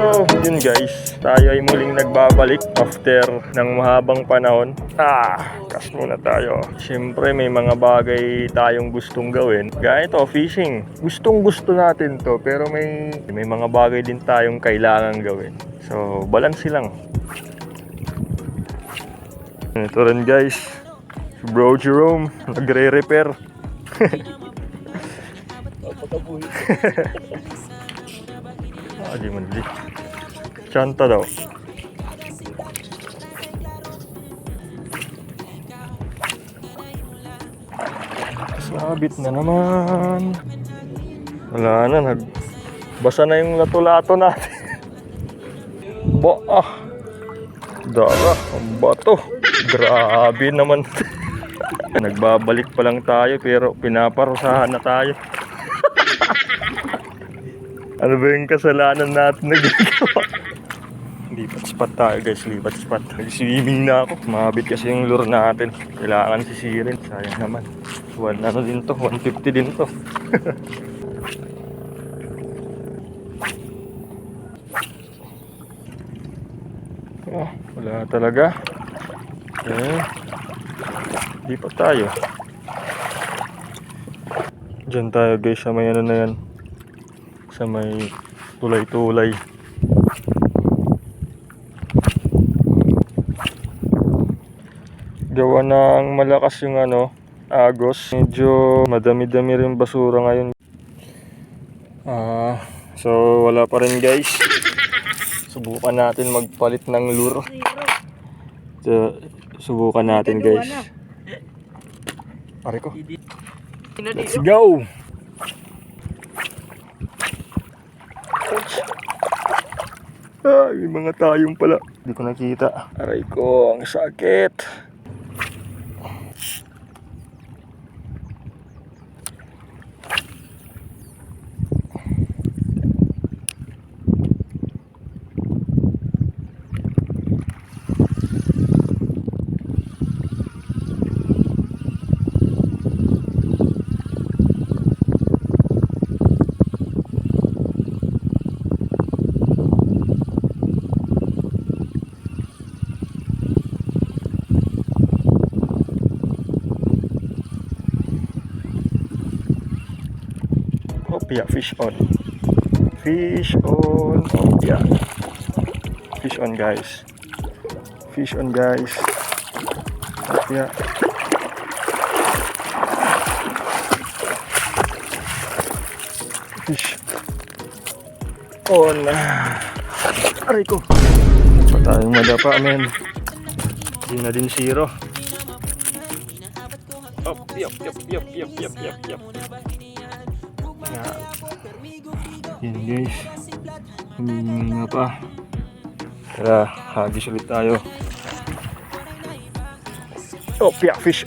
So, yun guys, tayo ay muling nagbabalik after ng mahabang panahon. Kas muna tayo. Siyempre may mga bagay tayong gustong gawin. Gaya ito, fishing. Gustong gusto natin to, pero may mga bagay din tayong kailangan gawin. So, balance lang. Ito rin guys, si Bro Jerome, nagre-repair. Di man di. Chanta daw. Sabit na naman. Wala na, basa na yung lato-lato natin. Dara, ang bato. Grabe naman. Nagbabalik pa lang tayo pero pinaparusahan na tayo. Ano ba yung kasalanan natin na ginagawa? Lipat spot tayo guys, lipat spot. Nag-swimming na ako. Mabit kasi yung lure natin. Kailangan sisirin. Sayang naman. Ano din to? 150 din to. Wala talaga. Lipat tayo. Diyan tayo guys sa may ano na yan. Sa may tulay-tulay. Gawa ng malakas yung agos. Medyo madami-dami rin basura ngayon. So wala pa rin guys. Subukan natin magpalit ng lure. So, subukan natin guys. Pare ko. Let's go! May mga tayong pala. Hindi ko nakita. Aray ko, ang sakit. Yeah, fish on. Fish on. Oh, yeah. Fish on guys. Fish on guys. Oh, yeah. Fish on. Aray ko. Pa tayong madapa men. Hindi na din zero. Up, yap. Yan guys, huminga pa. Tara, hagis ulit tayo. Fish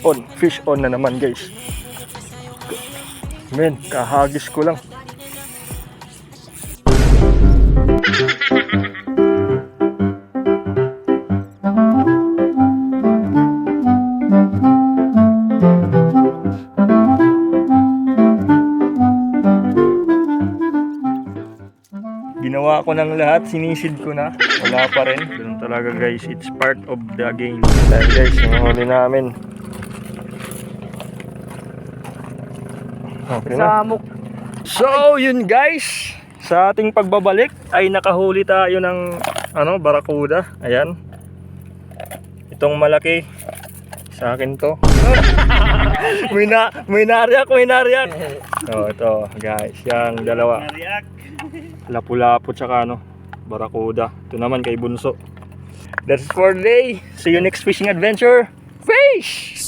on na naman guys. Men, kahagis ko lang. Ginawa ko ng lahat, sinisid ko na. Wala pa rin. Ganun talaga guys, it's part of the game. Dahil guys, yung huli namin. Okay na. So yun guys, sa ating pagbabalik ay nakahuli tayo ng barakuda. Ayan. Itong malaki. Sa akin to. may nariyak. So ito guys, yung dalawa. Lapu-lapu tsaka barakuda. Ito naman kay Bunso. That's for today. See you next fishing adventure. Fish!